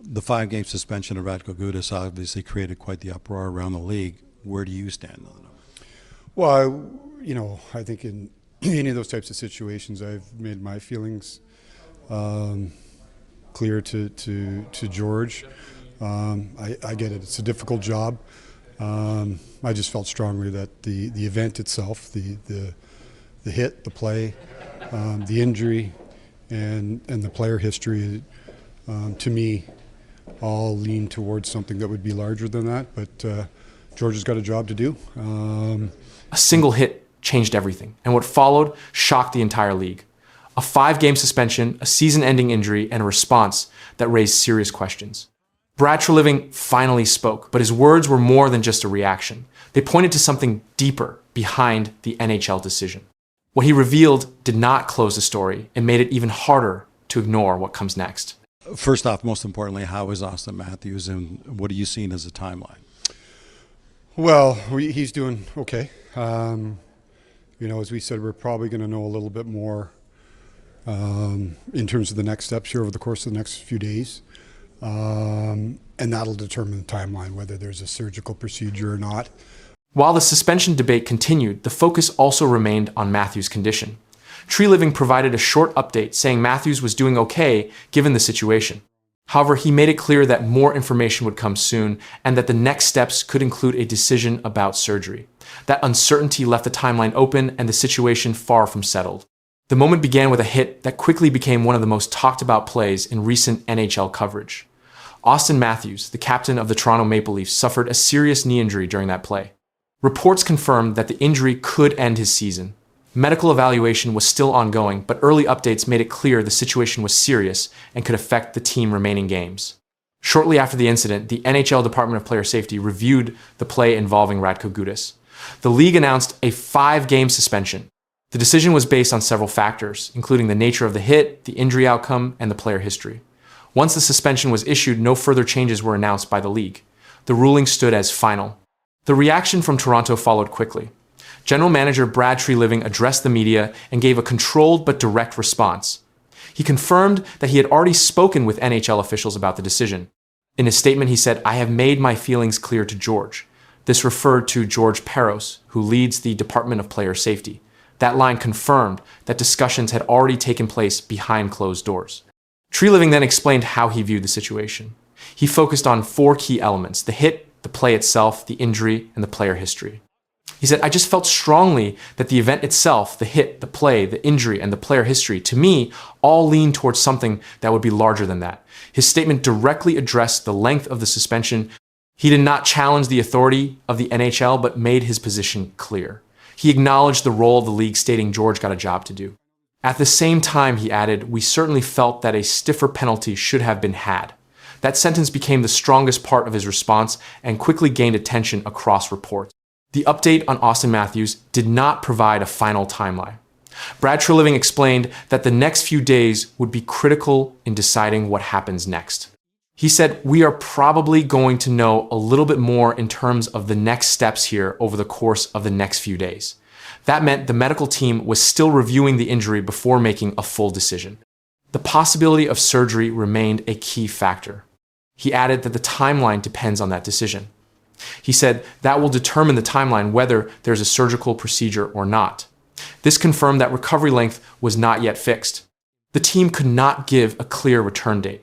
The 5-game suspension of Radko Gudas obviously created quite the uproar around the league. Where do you stand on it? Well, I think in any of those types of situations, I've made my feelings clear to George. I get it; it's a difficult job. I just felt strongly that the event itself, the hit, the play, the injury, and the player history, to me, all lean towards something that would be larger than that. But George has got a job to do. A single hit changed everything, and what followed shocked the entire league. A 5-game suspension, a season-ending injury, and a response that raised serious questions. Brad Treliving finally spoke, but his words were more than just a reaction. They pointed to something deeper behind the NHL decision. What he revealed did not close the story and made it even harder to ignore what comes next. First off, most importantly, how is Auston Matthews, and what are you seeing as a timeline? Well, he's doing okay. As we said, we're probably going to know a little bit more in terms of the next steps here over the course of the next few days. And that'll determine the timeline, whether there's a surgical procedure or not. While the suspension debate continued, the focus also remained on Matthews' condition. Treliving provided a short update saying Matthews was doing okay given the situation. However, he made it clear that more information would come soon and that the next steps could include a decision about surgery. That uncertainty left the timeline open and the situation far from settled. The moment began with a hit that quickly became one of the most talked about plays in recent NHL coverage. Auston Matthews, the captain of the Toronto Maple Leafs, suffered a serious knee injury during that play. Reports confirmed that the injury could end his season. Medical evaluation was still ongoing, but early updates made it clear the situation was serious and could affect the team's remaining games. Shortly after the incident, the NHL Department of Player Safety reviewed the play involving Radko Gudas. The league announced a 5-game suspension. The decision was based on several factors, including the nature of the hit, the injury outcome, and the player history. Once the suspension was issued, no further changes were announced by the league. The ruling stood as final. The reaction from Toronto followed quickly. General Manager Brad Treliving addressed the media and gave a controlled but direct response. He confirmed that he had already spoken with NHL officials about the decision. In his statement, he said, "I have made my feelings clear to George." This referred to George Peros, who leads the Department of Player Safety. That line confirmed that discussions had already taken place behind closed doors. Treliving then explained how he viewed the situation. He focused on 4 key elements: the hit, the play itself, the injury, and the player history. He said, "I just felt strongly that the event itself, the hit, the play, the injury, and the player history, to me, all lean towards something that would be larger than that." His statement directly addressed the length of the suspension. He did not challenge the authority of the NHL, but made his position clear. He acknowledged the role of the league, stating George got a job to do. At the same time, he added, "We certainly felt that a stiffer penalty should have been had." That sentence became the strongest part of his response and quickly gained attention across reports. The update on Auston Matthews did not provide a final timeline. Brad Treliving explained that the next few days would be critical in deciding what happens next. He said, "We are probably going to know a little bit more in terms of the next steps here over the course of the next few days." That meant the medical team was still reviewing the injury before making a full decision. The possibility of surgery remained a key factor. He added that the timeline depends on that decision. He said that will determine the timeline whether there's a surgical procedure or not. This confirmed that recovery length was not yet fixed. The team could not give a clear return date.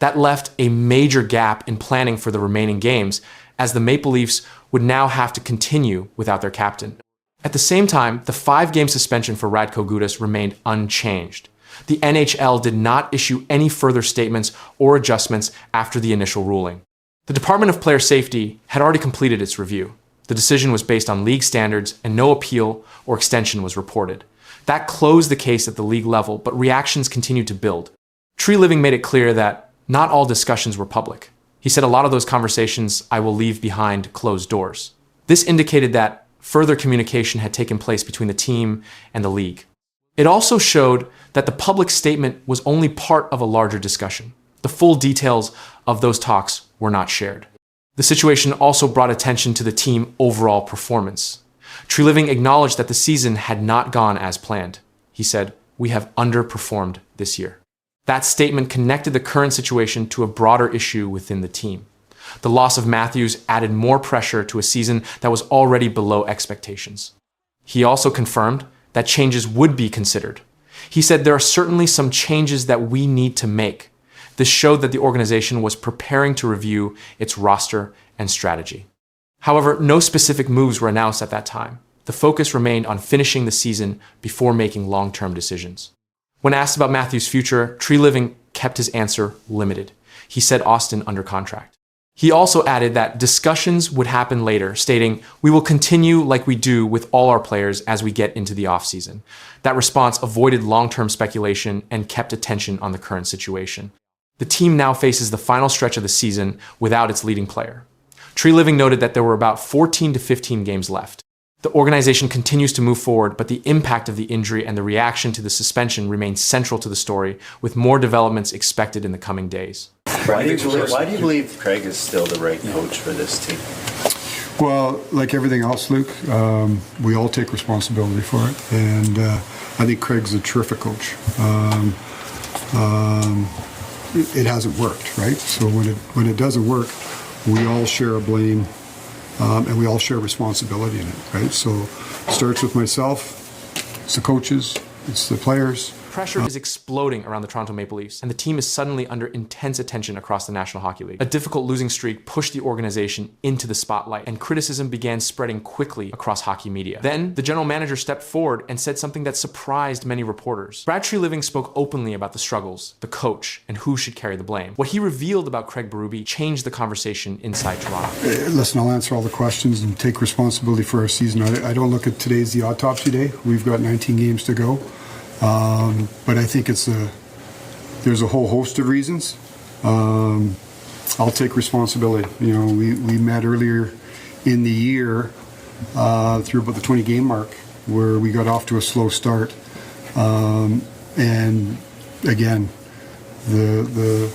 That left a major gap in planning for the remaining games, as the Maple Leafs would now have to continue without their captain. At the same time, the 5-game suspension for Radko Gudas remained unchanged. The NHL did not issue any further statements or adjustments after the initial ruling. The Department of Player Safety had already completed its review. The decision was based on league standards and no appeal or extension was reported. That closed the case at the league level, but reactions continued to build. Treliving made it clear that not all discussions were public. He said a lot of those conversations I will leave behind closed doors. This indicated that further communication had taken place between the team and the league. It also showed that the public statement was only part of a larger discussion. The full details of those talks were not shared. The situation also brought attention to the team's overall performance. Treliving acknowledged that the season had not gone as planned. He said, "We have underperformed this year." That statement connected the current situation to a broader issue within the team. The loss of Matthews added more pressure to a season that was already below expectations. He also confirmed that changes would be considered. He said there are certainly some changes that we need to make. This showed that the organization was preparing to review its roster and strategy. However, no specific moves were announced at that time. The focus remained on finishing the season before making long-term decisions. When asked about Matthews' future, Treliving kept his answer limited. He said Auston under contract. He also added that discussions would happen later, stating, "We will continue like we do with all our players as we get into the offseason." That response avoided long-term speculation and kept attention on the current situation. The team now faces the final stretch of the season without its leading player. Treliving noted that there were about 14 to 15 games left. The organization continues to move forward, but the impact of the injury and the reaction to the suspension remains central to the story, with more developments expected in the coming days. Why do you believe Craig is still the right coach for this team? Well, like everything else, Luke, we all take responsibility for it, and I think Craig's a terrific coach. It hasn't worked, right? So when it doesn't work, we all share a blame, and we all share responsibility in it, right? So it starts with myself, it's the coaches, it's the players. Pressure is exploding around the Toronto Maple Leafs, and the team is suddenly under intense attention across the National Hockey League. A difficult losing streak pushed the organization into the spotlight, and criticism began spreading quickly across hockey media. Then, the general manager stepped forward and said something that surprised many reporters. Brad Treliving spoke openly about the struggles, the coach, and who should carry the blame. What he revealed about Craig Berube changed the conversation inside Toronto. Listen, I'll answer all the questions and take responsibility for our season. I don't look at today's the autopsy day. We've got 19 games to go. But I think there's a whole host of reasons. I'll take responsibility. You know, we met earlier in the year through about the 20 game mark where we got off to a slow start. And again, the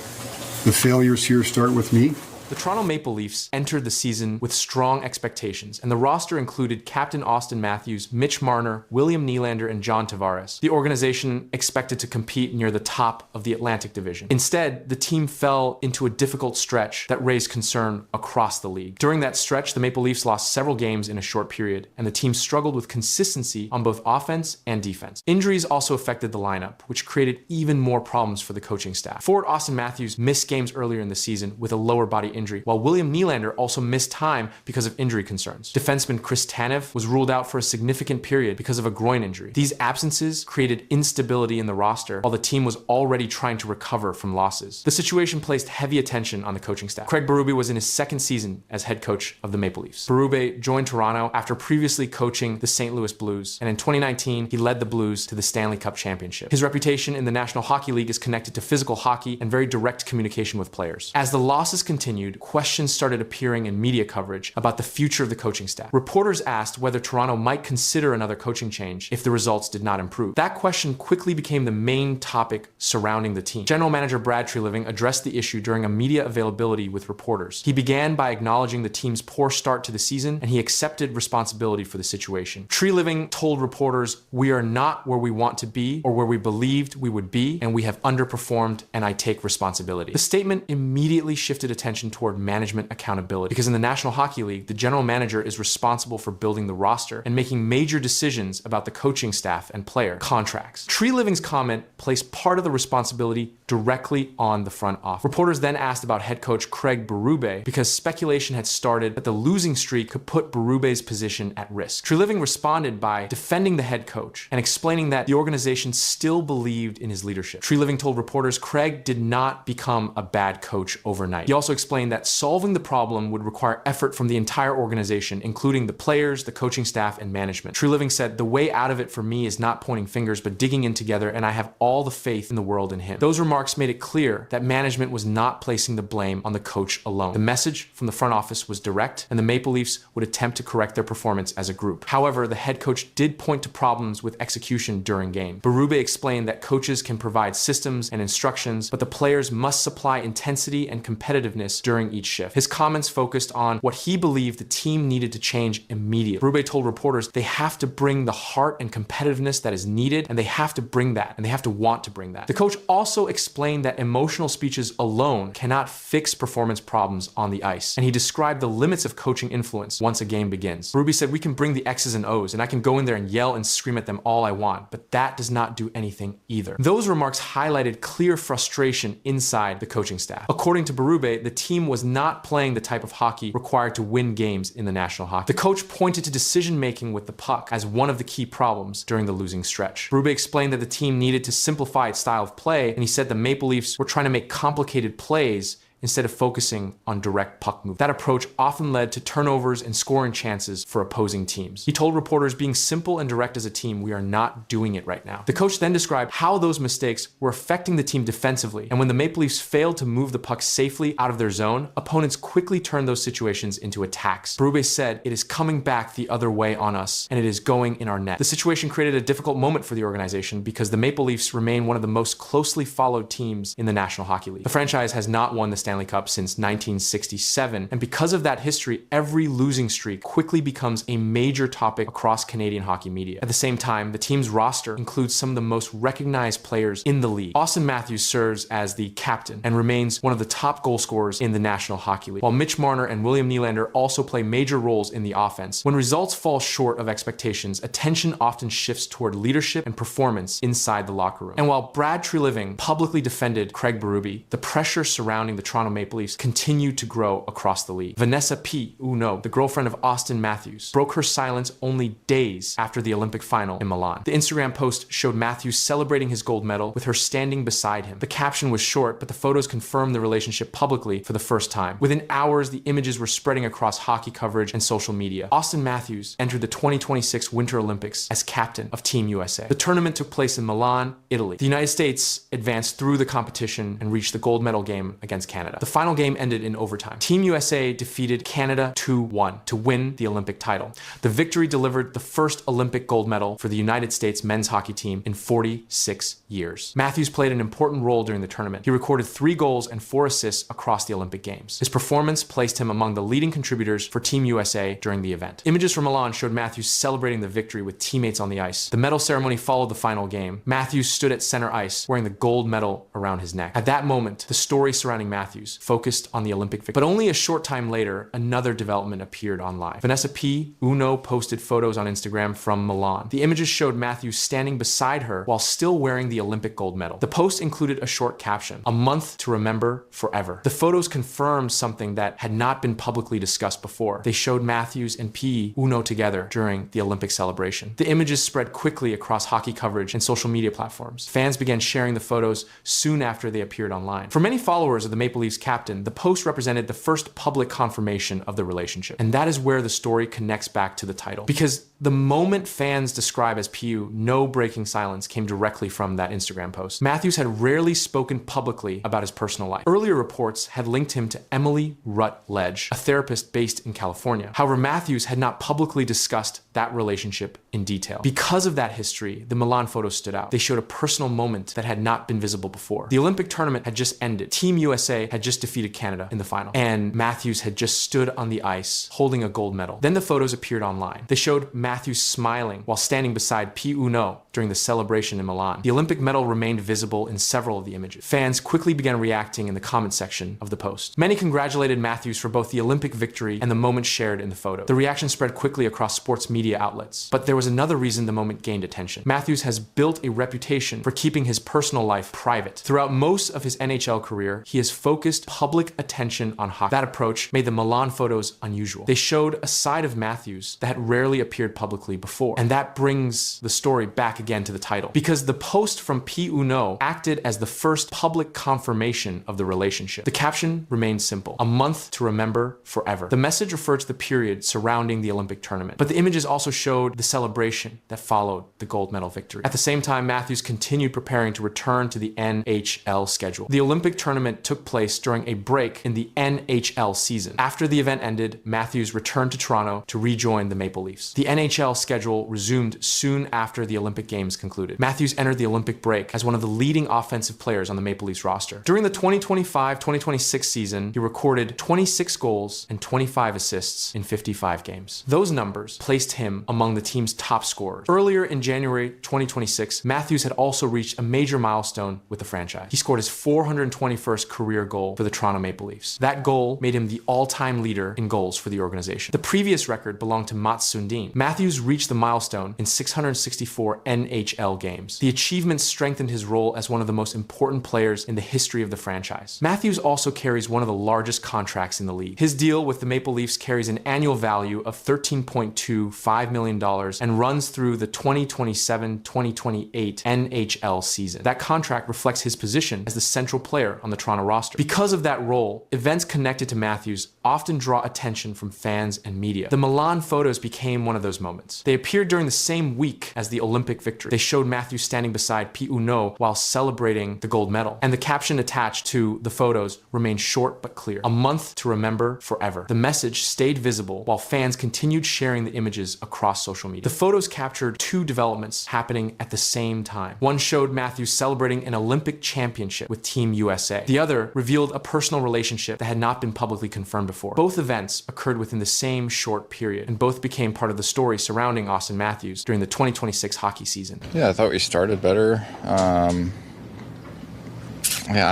failures here start with me. The Toronto Maple Leafs entered the season with strong expectations, and the roster included Captain Auston Matthews, Mitch Marner, William Nylander, and John Tavares. The organization expected to compete near the top of the Atlantic Division. Instead, the team fell into a difficult stretch that raised concern across the league. During that stretch, the Maple Leafs lost several games in a short period, and the team struggled with consistency on both offense and defense. Injuries also affected the lineup, which created even more problems for the coaching staff. Forward Auston Matthews missed games earlier in the season with a lower body injury, while William Nylander also missed time because of injury concerns. Defenseman Chris Tanev was ruled out for a significant period because of a groin injury. These absences created instability in the roster while the team was already trying to recover from losses. The situation placed heavy attention on the coaching staff. Craig Berube was in his second season as head coach of the Maple Leafs. Berube joined Toronto after previously coaching the St. Louis Blues, and in 2019, he led the Blues to the Stanley Cup Championship. His reputation in the National Hockey League is connected to physical hockey and very direct communication with players. As the losses continued, questions started appearing in media coverage about the future of the coaching staff. Reporters asked whether Toronto might consider another coaching change if the results did not improve. That question quickly became the main topic surrounding the team. General Manager Brad Treliving addressed the issue during a media availability with reporters. He began by acknowledging the team's poor start to the season, and he accepted responsibility for the situation. Treliving told reporters, "We are not where we want to be or where we believed we would be, and we have underperformed, and I take responsibility." The statement immediately shifted attention toward management accountability, because in the National Hockey League, the general manager is responsible for building the roster and making major decisions about the coaching staff and player contracts. Treliving's comment placed part of the responsibility directly on the front office. Reporters then asked about head coach Craig Berube because speculation had started that the losing streak could put Berube's position at risk. Treliving responded by defending the head coach and explaining that the organization still believed in his leadership. Treliving told reporters Craig did not become a bad coach overnight. He also explained that solving the problem would require effort from the entire organization, including the players, the coaching staff, and management. Treliving said, "The way out of it for me is not pointing fingers, but digging in together, and I have all the faith in the world in him." Those remarks made it clear that management was not placing the blame on the coach alone. The message from the front office was direct, and the Maple Leafs would attempt to correct their performance as a group. However, the head coach did point to problems with execution during game. Berube explained that coaches can provide systems and instructions, but the players must supply intensity and competitiveness during during each shift. His comments focused on what he believed the team needed to change immediately. Berube told reporters they have to bring the heart and competitiveness that is needed, and they have to bring that, and they have to want to bring that. The coach also explained that emotional speeches alone cannot fix performance problems on the ice, and he described the limits of coaching influence once a game begins. Berube said, "We can bring the X's and O's, and I can go in there and yell and scream at them all I want, but that does not do anything either." Those remarks highlighted clear frustration inside the coaching staff. According to Berube, the team was not playing the type of hockey required to win games in the National Hockey League. The coach pointed to decision-making with the puck as one of the key problems during the losing stretch. Berube explained that the team needed to simplify its style of play, and he said the Maple Leafs were trying to make complicated plays instead of focusing on direct puck movement. That approach often led to turnovers and scoring chances for opposing teams. He told reporters, "Being simple and direct as a team, we are not doing it right now." The coach then described how those mistakes were affecting the team defensively, and when the Maple Leafs failed to move the puck safely out of their zone, opponents quickly turned those situations into attacks. Berube said, "It is coming back the other way on us, and it is going in our net." The situation created a difficult moment for the organization because the Maple Leafs remain one of the most closely followed teams in the National Hockey League. The franchise has not won the Stanley Cup since 1967, and because of that history, every losing streak quickly becomes a major topic across Canadian hockey media. At the same time, the team's roster includes some of the most recognized players in the league. Auston Matthews serves as the captain and remains one of the top goal scorers in the National Hockey League, while Mitch Marner and William Nylander also play major roles in the offense. When results fall short of expectations, attention often shifts toward leadership and performance inside the locker room. And while Brad Treliving publicly defended Craig Berube, the pressure surrounding the Toronto Maple Leafs continued to grow across the league. Vanessa P. Uno, the girlfriend of Auston Matthews, broke her silence only days after the Olympic final in Milan. The Instagram post showed Matthews celebrating his gold medal with her standing beside him. The caption was short, but the photos confirmed the relationship publicly for the first time. Within hours, the images were spreading across hockey coverage and social media. Auston Matthews entered the 2026 Winter Olympics as captain of Team USA. The tournament took place in Milan, Italy. The United States advanced through the competition and reached the gold medal game against Canada. The final game ended in overtime. Team USA defeated Canada 2-1 to win the Olympic title. The victory delivered the first Olympic gold medal for the United States men's hockey team in 46 years. Matthews played an important role during the tournament. He recorded 3 goals and 4 assists across the Olympic Games. His performance placed him among the leading contributors for Team USA during the event. Images from Milan showed Matthews celebrating the victory with teammates on the ice. The medal ceremony followed the final game. Matthews stood at center ice wearing the gold medal around his neck. At that moment, the story surrounding Matthews focused on the Olympic victory. But only a short time later, another development appeared online. Vanessa P. Uno posted photos on Instagram from Milan. The images showed Matthews standing beside her while still wearing the Olympic gold medal. The post included a short caption, "A month to remember forever." The photos confirmed something that had not been publicly discussed before. They showed Matthews and P. Uno together during the Olympic celebration. The images spread quickly across hockey coverage and social media platforms. Fans began sharing the photos soon after they appeared online. For many followers of the Maple Leafs captain, the post represented the first public confirmation of the relationship. And that is where the story connects back to the title. Because the moment fans describe as PU, no breaking silence, came directly from that Instagram post. Matthews had rarely spoken publicly about his personal life. Earlier reports had linked him to Emily Rutledge, a therapist based in California. However, Matthews had not publicly discussed that relationship in detail. Because of that history, the Milan photos stood out. They showed a personal moment that had not been visible before. The Olympic tournament had just ended. Team USA had just defeated Canada in the final, and Matthews had just stood on the ice holding a gold medal. Then the photos appeared online. They showed Matthews smiling while standing beside P. Uno during the celebration in Milan. The Olympic medal remained visible in several of the images. Fans quickly began reacting in the comment section of the post. Many congratulated Matthews for both the Olympic victory and the moment shared in the photo. The reaction spread quickly across sports media outlets. But there was another reason the moment gained attention. Matthews has built a reputation for keeping his personal life private. Throughout most of his NHL career, he has focused public attention on hockey. That approach made the Milan photos unusual. They showed a side of Matthews that had rarely appeared publicly before. And that brings the story back again to the title. Because the post from P. Uno acted as the first public confirmation of the relationship. The caption remained simple: "A month to remember forever." The message referred to the period surrounding the Olympic tournament. But the images also showed the celebration that followed the gold medal victory. At the same time, Matthews continued preparing to return to the NHL schedule. The Olympic tournament took place during a break in the NHL season. After the event ended, Matthews returned to Toronto to rejoin the Maple Leafs. The NHL schedule resumed soon after the Olympic Games concluded. Matthews entered the Olympic break as one of the leading offensive players on the Maple Leafs roster. During the 2025-2026 season, he recorded 26 goals and 25 assists in 55 games. Those numbers placed him among the team's top scorers. Earlier in January 2026, Matthews had also reached a major milestone with the franchise. He scored his 421st career goal for the Toronto Maple Leafs. That goal made him the all-time leader in goals for the organization. The previous record belonged to Mats Sundin. Matthews reached the milestone in 664 NHL games. The achievement strengthened his role as one of the most important players in the history of the franchise. Matthews also carries one of the largest contracts in the league. His deal with the Maple Leafs carries an annual value of $13.25 million and runs through the 2027-2028 NHL season. That contract reflects his position as the central player on the Toronto roster. Because of that role, events connected to Matthews often draw attention from fans and media. The Milan photos became one of those moments. They appeared during the same week as the Olympic victory. They showed Matthews standing beside Pete Uno while celebrating the gold medal. And the caption attached to the photos remained short but clear: "A month to remember forever." The message stayed visible while fans continued sharing the images across social media. The photos captured two developments happening at the same time. One showed Matthews celebrating an Olympic championship with Team USA. The other revealed a personal relationship that had not been publicly confirmed before. Both events occurred within the same short period, and both became part of the story surrounding Auston Matthews during the 2026 hockey season. Yeah, I thought we started better. I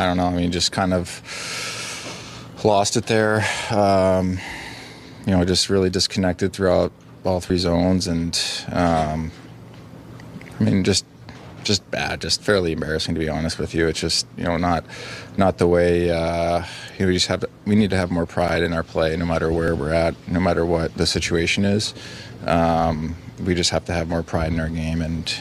don't know. I mean, just kind of lost it there. Just really disconnected throughout all three zones, and just bad, just fairly embarrassing, to be honest with you. It's just, not the way, we need to have more pride in our play, no matter where we're at, no matter what the situation is. We just have to have more pride in our game, and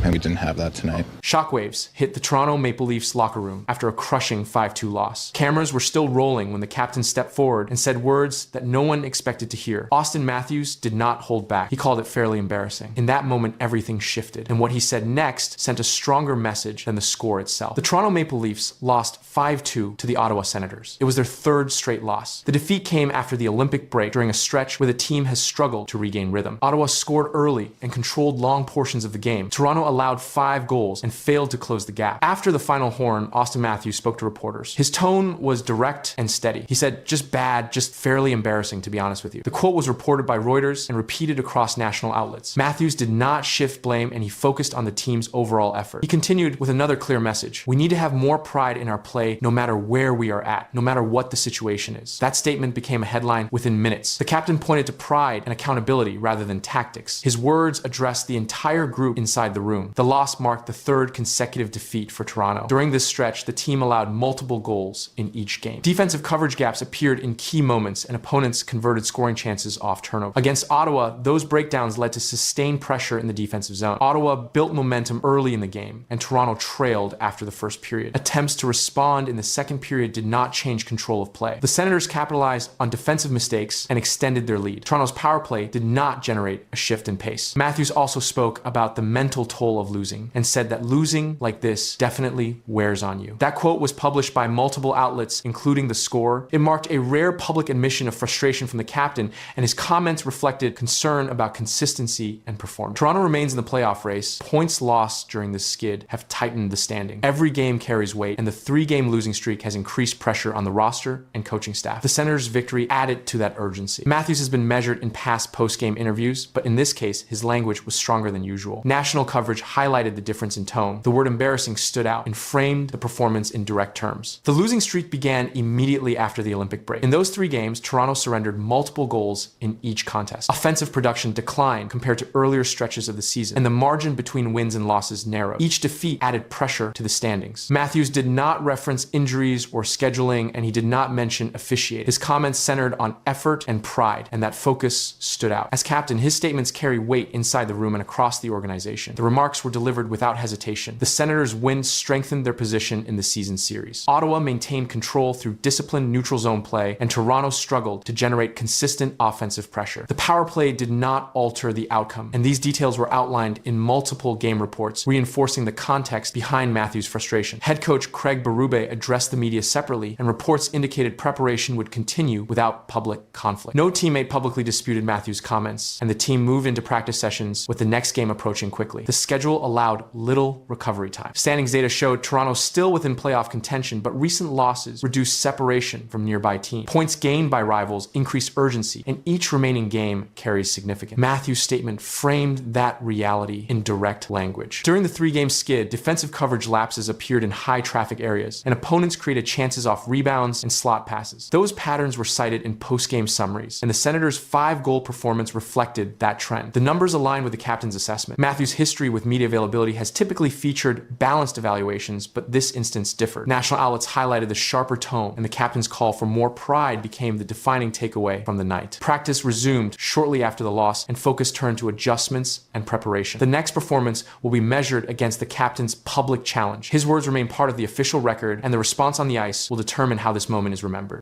we didn't have that tonight. Shockwaves hit the Toronto Maple Leafs locker room after a crushing 5-2 loss. Cameras were still rolling when the captain stepped forward and said words that no one expected to hear. Auston Matthews did not hold back. He called it fairly embarrassing. In that moment, everything shifted, and what he said next sent a stronger message than the score itself. The Toronto Maple Leafs lost 5-2 to the Ottawa Senators. It was their third straight loss. The defeat came after the Olympic break during a stretch where the team has struggled to regain rhythm. Ottawa scored early and controlled long portions of the game. Toronto allowed 5 goals and failed to close the gap. After the final horn, Auston Matthews spoke to reporters. His tone was direct and steady. He said, "Just bad, just fairly embarrassing, to be honest with you." The quote was reported by Reuters and repeated across national outlets. Matthews did not shift blame, and he focused on the team's overall effort. He continued with another clear message: "We need to have more pride in our play no matter where we are at, no matter what the situation is." That statement became a headline within minutes. The captain pointed to pride and accountability rather than tactics. His words addressed the entire group inside the room. The loss marked the third consecutive defeat for Toronto. During this stretch, the team allowed multiple goals in each game. Defensive coverage gaps appeared in key moments, and opponents converted scoring chances off turnover. Against Ottawa, those breakdowns led to sustained pressure in the defensive zone. Ottawa built momentum early in the game, and Toronto trailed after the first period. Attempts to respond in the second period did not change control of play. The Senators capitalized on defensive mistakes and extended their lead. Toronto's power play did not generate a shift in pace. Matthews also spoke about the mental toll of losing and said that losing like this definitely wears on you. That quote was published by multiple outlets, including The Score. It marked a rare public admission of frustration from the captain, and his comments reflected concern about consistency and performance. Toronto remains in the playoff race. Points lost during this skid have tightened the standing. Every game carries weight, and the 3-game losing streak has increased pressure on the roster and coaching staff. The Senators' victory added to that urgency. Matthews has been measured in past post-game interviews, but in this case, his language was stronger than usual. National coverage highlighted the difference in tone. The word embarrassing stood out and framed the performance in direct terms. The losing streak began immediately after the Olympic break. In those 3 games, Toronto surrendered multiple goals in each contest. Offensive production declined compared to earlier stretches of the season, and the margin between wins and losses narrowed. Each defeat added pressure to the standings. Matthews did not reference injuries or scheduling, and he did not mention officiating. His comments centered on effort and pride, and that focus stood out. As captain, his statements carry weight inside the room and across the organization. The remarks were delivered without hesitation. The Senators' win strengthened their position in the season series. Ottawa maintained control through disciplined neutral zone play, and Toronto struggled to generate consistent offensive pressure. The power play did not alter the outcome, and these details were outlined in multiple game reports, reinforcing the context behind Matthews' frustration. Head coach Craig Berube Berube addressed the media separately, and reports indicated preparation would continue without public conflict. No teammate publicly disputed Matthews' comments, and the team moved into practice sessions with the next game approaching quickly. The schedule allowed little recovery time. Standings data showed Toronto still within playoff contention, but recent losses reduced separation from nearby teams. Points gained by rivals increased urgency, and each remaining game carries significance. Matthews' statement framed that reality in direct language. During the three-game skid, defensive coverage lapses appeared in high-traffic areas, and opponents created chances off rebounds and slot passes. Those patterns were cited in post-game summaries, and the Senators' 5-goal performance reflected that trend. The numbers align with the captain's assessment. Matthews' history with media availability has typically featured balanced evaluations, but this instance differed. National outlets highlighted the sharper tone, and the captain's call for more pride became the defining takeaway from the night. Practice resumed shortly after the loss, and focus turned to adjustments and preparation. The next performance will be measured against the captain's public challenge. His words remain part of the official record, and the response on the ice will determine how this moment is remembered.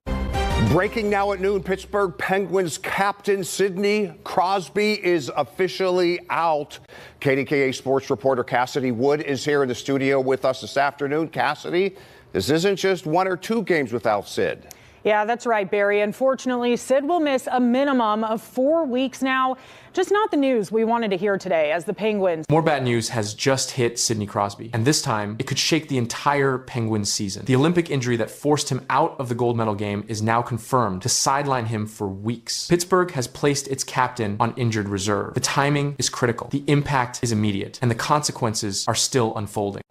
Breaking now at noon, Pittsburgh Penguins captain Sidney Crosby is officially out. KDKA sports reporter Cassidy Wood is here in the studio with us this afternoon. Cassidy, this isn't just 1 or 2 games without Sid. Yeah, that's right, Barry. Unfortunately, Sid will miss a minimum of 4 weeks now. Just not the news we wanted to hear today as the Penguins. More bad news has just hit Sidney Crosby, and this time it could shake the entire Penguins season. The Olympic injury that forced him out of the gold medal game is now confirmed to sideline him for weeks. Pittsburgh has placed its captain on injured reserve. The timing is critical, the impact is immediate, and the consequences are still unfolding.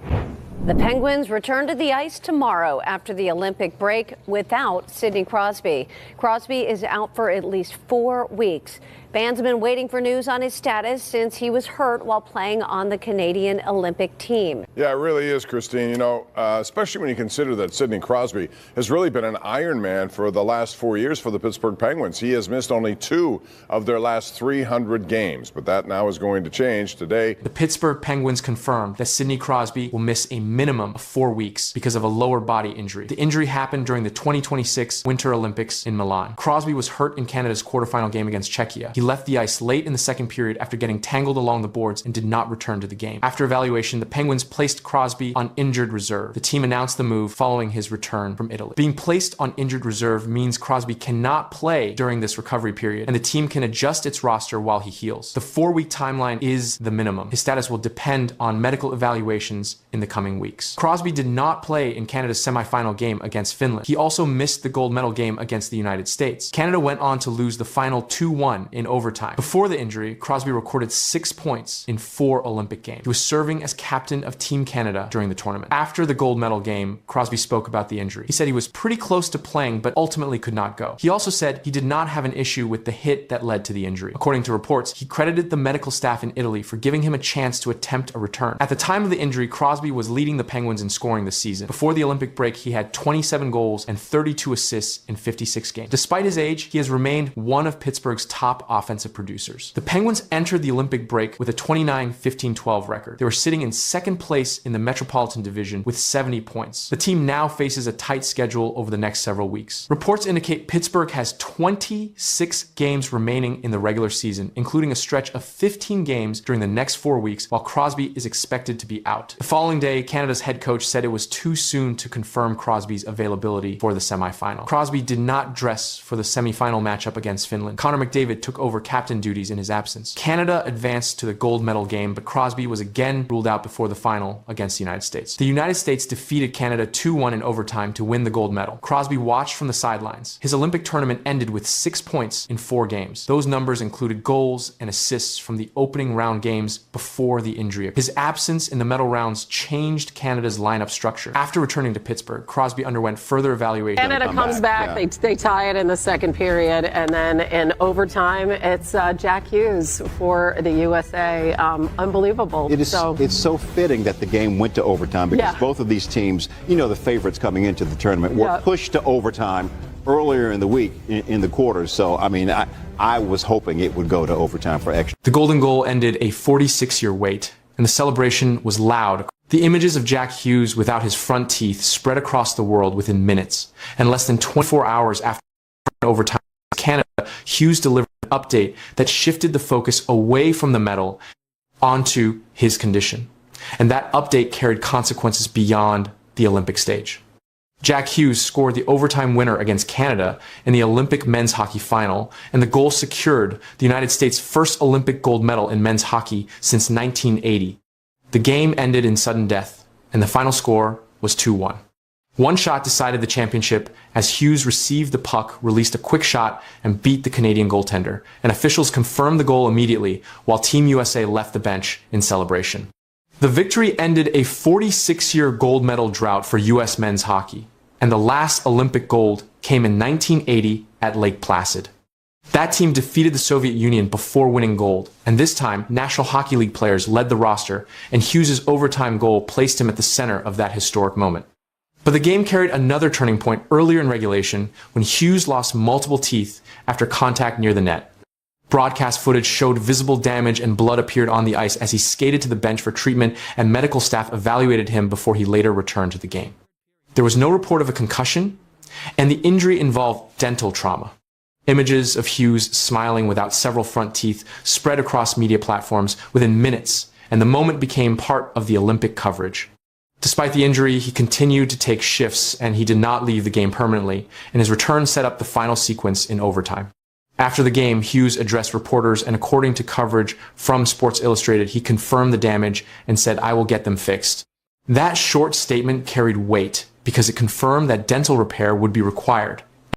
The Penguins return to the ice tomorrow after the Olympic break without Sidney Crosby. Crosby is out for at least 4 weeks. Fans have been waiting for news on his status since he was hurt while playing on the Canadian Olympic team. Yeah, it really is, Christine. You know, especially when you consider that Sidney Crosby has really been an Iron Man for the last 4 years for the Pittsburgh Penguins. He has missed only 2 of their last 300 games, but that now is going to change today. The Pittsburgh Penguins confirmed that Sidney Crosby will miss a minimum of 4 weeks because of a lower body injury. The injury happened during the 2026 Winter Olympics in Milan. Crosby was hurt in Canada's quarterfinal game against Czechia. He left the ice late in the second period after getting tangled along the boards and did not return to the game. After evaluation, the Penguins placed Crosby on injured reserve. The team announced the move following his return from Italy. Being placed on injured reserve means Crosby cannot play during this recovery period, and the team can adjust its roster while he heals. The 4-week timeline is the minimum. His status will depend on medical evaluations in the coming weeks. Crosby did not play in Canada's semifinal game against Finland. He also missed the gold medal game against the United States. Canada went on to lose the final 2-1 in overtime. Before the injury, Crosby recorded 6 points in 4 Olympic games. He was serving as captain of Team Canada during the tournament. After the gold medal game, Crosby spoke about the injury. He said he was pretty close to playing, but ultimately could not go. He also said he did not have an issue with the hit that led to the injury. According to reports, he credited the medical staff in Italy for giving him a chance to attempt a return. At the time of the injury, Crosby was leading the Penguins in scoring this season. Before the Olympic break, he had 27 goals and 32 assists in 56 games. Despite his age, he has remained one of Pittsburgh's top offensive producers. The Penguins entered the Olympic break with a 29-15-12 record. They were sitting in second place in the Metropolitan Division with 70 points. The team now faces a tight schedule over the next several weeks. Reports indicate Pittsburgh has 26 games remaining in the regular season, including a stretch of 15 games during the next 4 weeks, while Crosby is expected to be out. The following day, Canada's head coach said it was too soon to confirm Crosby's availability for the semifinal. Crosby did not dress for the semifinal matchup against Finland. Connor McDavid took over captain duties in his absence. Canada advanced to the gold medal game, but Crosby was again ruled out before the final against the United States. The United States defeated Canada 2-1 in overtime to win the gold medal. Crosby watched from the sidelines. His Olympic tournament ended with 6 points in 4 games. Those numbers included goals and assists from the opening round games before the injury. His absence in the medal rounds changed Canada's lineup structure. After returning to Pittsburgh, Crosby underwent further evaluation. Canada comes back. Yeah. They tie it in the second period, and then in overtime, it's Jack Hughes for the USA. Unbelievable. It's so fitting that the game went to overtime because both of these teams, you know, the favorites coming into the tournament, were pushed to overtime earlier in the week in the quarters. So, I mean, I was hoping it would go to overtime for extra. The golden goal ended a 46-year wait, and the celebration was loud. The images of Jack Hughes without his front teeth spread across the world within minutes, and less than 24 hours after overtime in Canada, Hughes delivered an update that shifted the focus away from the medal onto his condition. And that update carried consequences beyond the Olympic stage. Jack Hughes scored the overtime winner against Canada in the Olympic men's hockey final, and the goal secured the United States' first Olympic gold medal in men's hockey since 1980. The game ended in sudden death, and the final score was 2-1. One shot decided the championship as Hughes received the puck, released a quick shot, and beat the Canadian goaltender, and officials confirmed the goal immediately while Team USA left the bench in celebration. The victory ended a 46-year gold medal drought for U.S. men's hockey, and the last Olympic gold came in 1980 at Lake Placid. That team defeated the Soviet Union before winning gold, and this time, National Hockey League players led the roster, and Hughes' overtime goal placed him at the center of that historic moment. But the game carried another turning point earlier in regulation when Hughes lost multiple teeth after contact near the net. Broadcast footage showed visible damage and blood appeared on the ice as he skated to the bench for treatment, and medical staff evaluated him before he later returned to the game. There was no report of a concussion, and the injury involved dental trauma. Images of Hughes smiling without several front teeth spread across media platforms within minutes, and the moment became part of the Olympic coverage. Despite the injury, he continued to take shifts, and he did not leave the game permanently, and his return set up the final sequence in overtime. After the game, Hughes addressed reporters, and according to coverage from Sports Illustrated, he confirmed the damage and said, "I will get them fixed." That short statement carried weight because it confirmed that dental repair would be required,